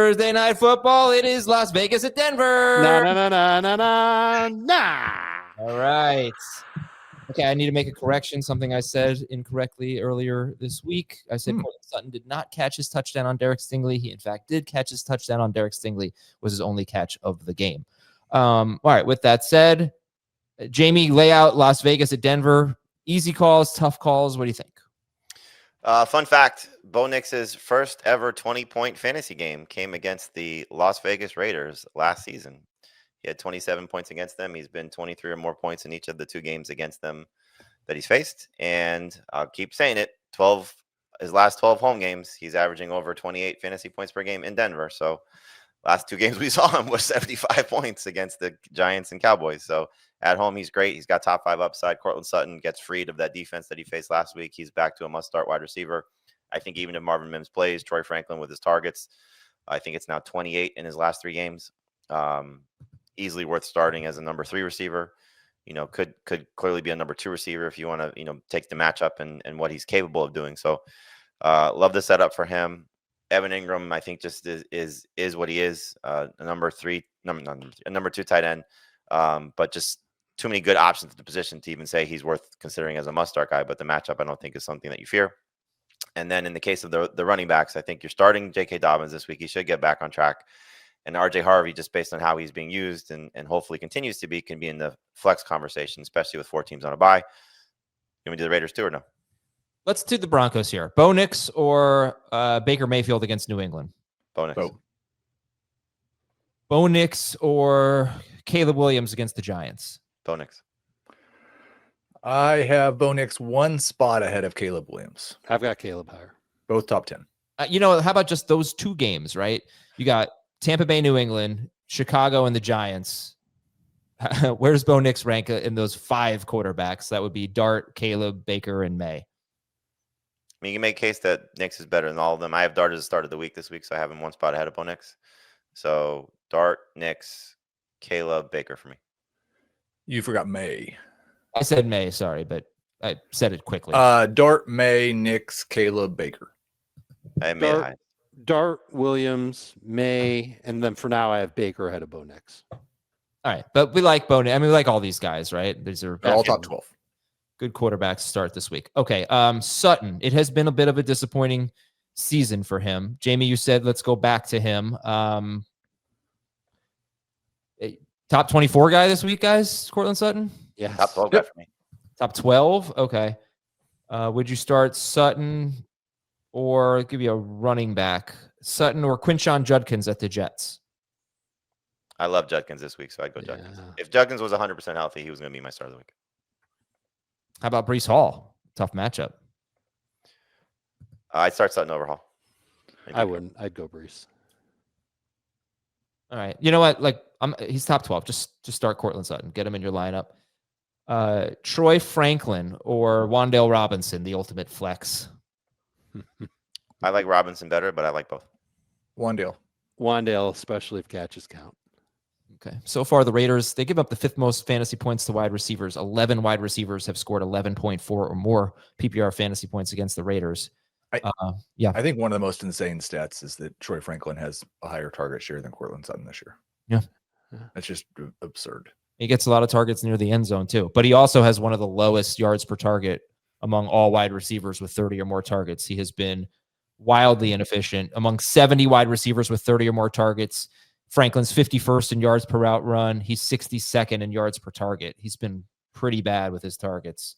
Thursday Night Football. It is Las Vegas at Denver. All right. Okay, I need to make a correction. Something I said incorrectly earlier this week. I said Courtland Sutton did not catch his touchdown on Derek Stingley. He, in fact, did catch his touchdown on Derek Stingley. Was his only catch of the game. All right, with that said, Jamie, lay out Las Vegas at Denver. Easy calls, tough calls. What do you think? Fun fact, Bo Nix's first ever 20-point fantasy game came against the Las Vegas Raiders last season. He had 27 points against them. He's been 23 or more points in each of the 2 games against them that he's faced. And I'll keep saying it, his last 12 home games, he's averaging over 28 fantasy points per game in Denver. So last 2 games we saw him was 75 points against the Giants and Cowboys. So at home, he's great. He's got top 5 upside. Courtland Sutton gets freed of that defense that he faced last week. He's back to a must-start wide receiver. I think even if Marvin Mims plays, Troy Franklin with his targets, I think it's now 28 in his last 3 games. Easily worth starting as a number 3 receiver. Could clearly be a number 2 receiver if you want to, take the matchup and what he's capable of doing. So love the setup for him. Evan Engram, I think, just is what he is. A number 2 tight end. But just too many good options at the position to even say he's worth considering as a must-start guy. But the matchup, I don't think, is something that you fear. And then in the case of the running backs, I think you're starting J.K. Dobbins this week. He should get back on track. And R.J. Harvey, just based on how he's being used and hopefully continues to be, can be in the flex conversation, especially with 4 teams on a bye. You want me to do the Raiders too or no? Let's do the Broncos here. Bo Nix or Baker Mayfield against New England? Bo Nix. Bo Nix or Caleb Williams against the Giants? Bo Nix. I have Bo Nix 1 spot ahead of Caleb Williams. I've got Caleb higher. Both top 10. How about just those 2 games, right? You got Tampa Bay, New England, Chicago, and the Giants. Where does Bo Nix rank in those 5 quarterbacks? That would be Dart, Caleb, Baker, and May. You can make a case that Nix is better than all of them. I have Dart as the start of the week this week, so I have him 1 spot ahead of Bo Nix. So Dart, Nix, Caleb, Baker for me. You forgot May. I said May, sorry, but I said it quickly. Dart, May, Nix, Caleb, Baker. I have May high. Dart, Williams, May, and then for now I have Baker ahead of Bo Nix. All right, but we like Bo Nix. I mean, we like all these guys, right? They're all top 12. Good quarterbacks to start this week. Okay, Sutton. It has been a bit of a disappointing season for him. Jamie, you said let's go back to him. Top 24 guy this week, guys? Courtland Sutton? Yeah. Top 12 guy for me. Top 12? Okay. Would you start Sutton or give you a running back? Sutton or Quinshon Judkins at the Jets? I love Judkins this week, so I'd go Judkins. If Judkins was 100% healthy, he was going to be my start of the week. How about Breece Hall? Tough matchup. I'd start Sutton over Hall. I wouldn't. I'd go Breece. All right. You know what? He's top 12. Just start Courtland Sutton. Get him in your lineup. Troy Franklin or Wan'Dale Robinson, the ultimate flex. I like Robinson better, but I like both. Wan'Dale, especially if catches count. Okay. So far, the Raiders, they give up the 5th most fantasy points to wide receivers. 11 wide receivers have scored 11.4 or more PPR fantasy points against the Raiders. I think one of the most insane stats is that Troy Franklin has a higher target share than Courtland Sutton this year. Yeah. That's just absurd. He gets a lot of targets near the end zone, too. But he also has one of the lowest yards per target among all wide receivers with 30 or more targets. He has been wildly inefficient. Among 70 wide receivers with 30 or more targets, Franklin's 51st in yards per route run. He's 62nd in yards per target. He's been pretty bad with his targets.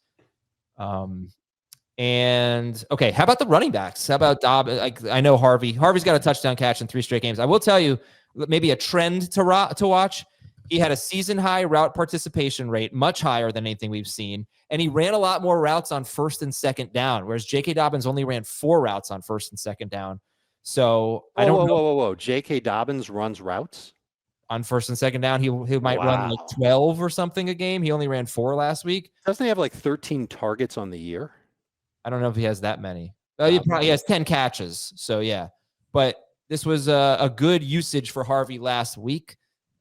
And okay, how about the running backs? How about Dobbins? I know Harvey's got a touchdown catch in 3 straight games. I will tell you, maybe a trend to watch. He had a season high route participation rate, much higher than anything we've seen. And he ran a lot more routes on 1st and 2nd down, whereas J.K. Dobbins only ran 4 routes on 1st and 2nd down. So I don't know. Whoa. J.K. Dobbins runs routes? On 1st and 2nd down, he might run like 12 or something a game. He only ran 4 last week. Doesn't he have like 13 targets on the year? I don't know if he has that many. He probably has 10 catches. So, yeah. But this was a good usage for Harvey last week.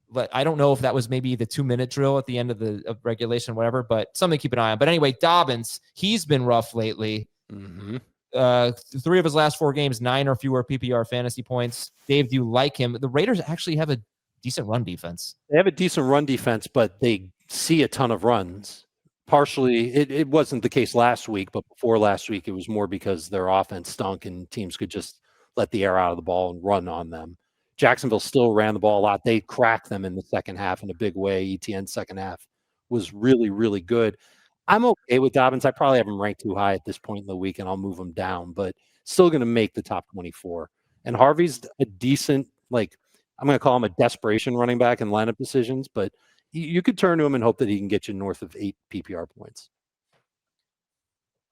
But I don't know if that was maybe the 2-minute drill at the end of regulation, whatever, but something to keep an eye on. But anyway, Dobbins, he's been rough lately. Mm-hmm. 3 of his last 4 games, 9 or fewer PPR fantasy points. Dave, do you like him? The Raiders actually have a decent run defense. They have a decent run defense, but they see a ton of runs. Partially, it wasn't the case last week, but before last week, it was more because their offense stunk and teams could just let the air out of the ball and run on them. Jacksonville still ran the ball a lot. They cracked them in the second half in a big way. ETN's second half was really, really good. I'm okay with Dobbins. I probably have him ranked too high at this point in the week, and I'll move him down, but still going to make the top 24. And Harvey's a decent, like, I'm going to call him a desperation running back in lineup decisions, but you could turn to him and hope that he can get you north of 8 PPR points.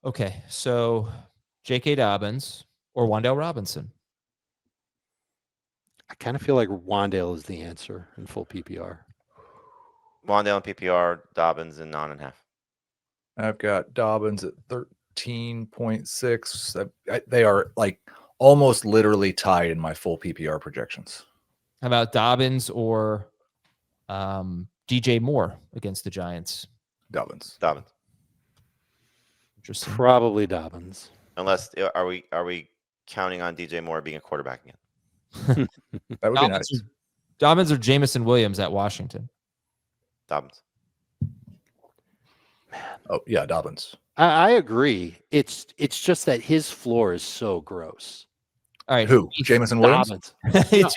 Okay, so J.K. Dobbins or Wan'Dale Robinson? I kind of feel like Wan'Dale is the answer in full PPR. Wan'Dale in PPR, Dobbins in 9.5. I've got Dobbins at 13.6. They are like almost literally tied in my full PPR projections. How about Dobbins or DJ Moore against the Giants? Dobbins. Interesting. Probably Dobbins. Unless are we counting on DJ Moore being a quarterback again? That would be nice. Dobbins or Jameson Williams at Washington? Dobbins. Oh yeah, Dobbins. I agree. It's just that his floor is so gross. All right. Who? Jameson Williams? Dobbins.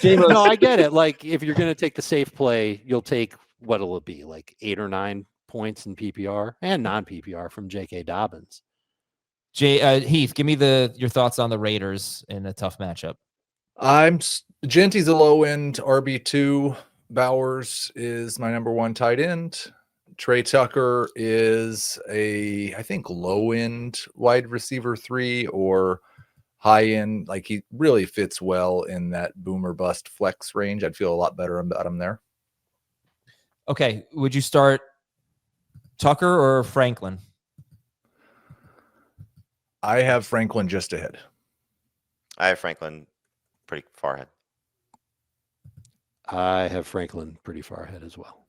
No, I get it. Like, if you're going to take the safe play, you'll take, what'll it be, like 8 or 9 points in PPR and non-PPR from J.K. Dobbins. Heath, give me your thoughts on the Raiders in a tough matchup. Genty's a low end RB2. Bowers is my number 1 tight end. Tre Tucker is I think low end wide receiver 3 or high end. Like, he really fits well in that boomer bust flex range. I'd feel a lot better about him there. Okay. Would you start Tucker or Franklin? I have Franklin just ahead. I have Franklin pretty far ahead. I have Franklin pretty far ahead as well.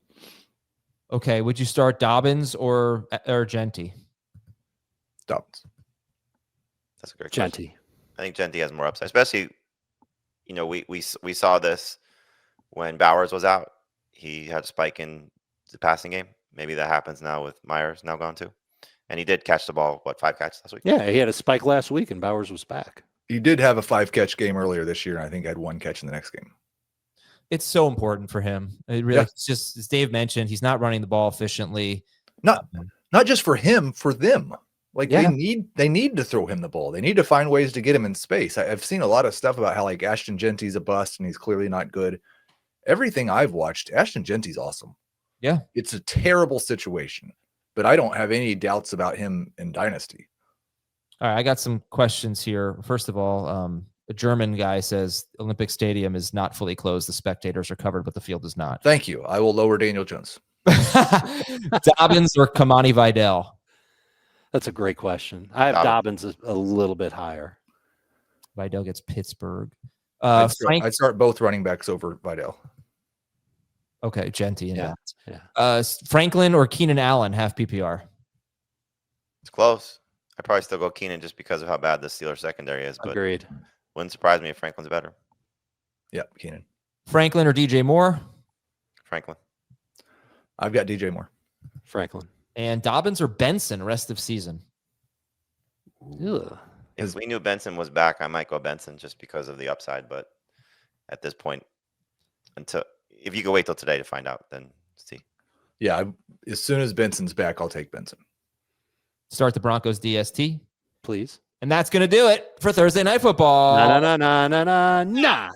Okay. Would you start Dobbins or Genty? Dobbins. That's a great question. Genty. I think Genty has more upside, especially, we saw this when Bowers was out. He had a spike in the passing game. Maybe that happens now with Myers now gone too. And he did catch the ball, 5 catches last week? Yeah, he had a spike last week and Bowers was back. He did have a 5-catch game earlier this year, and I think had 1 catch in the next game. It's so important for him. It really, It's just, as Dave mentioned, he's not running the ball efficiently. Not just for him, for them. Like, they need to throw him the ball. They need to find ways to get him in space. I've seen a lot of stuff about how, like, Ashton Genty's a bust and he's clearly not good. Everything I've watched, Ashton Genty's awesome. Yeah. It's a terrible situation, but I don't have any doubts about him in Dynasty. All right, I got some questions here. First of all, a German guy says Olympic Stadium is not fully closed. The spectators are covered, but the field is not. Thank you. I will lower Daniel Jones. Dobbins or Kamani Vidal? That's a great question. I have Dobbins a little bit higher. Vidal gets Pittsburgh. I'd start both running backs over Vidal. Okay, Genty. Yeah. Franklin or Keenan Allen have PPR? It's close. I'd probably still go Keenan just because of how bad the Steelers secondary is. But Agreed. Wouldn't surprise me if Franklin's better. Yeah, Keenan. Franklin or DJ Moore? Franklin. I've got DJ Moore. Franklin. And Dobbins or Benson rest of season? Ugh. If we knew Benson was back, I might go Benson just because of the upside. But at this point, if you could wait till today to find out, then see. Yeah, as soon as Benson's back, I'll take Benson. Start the Broncos DST, please. And that's going to do it for Thursday Night Football. Nah.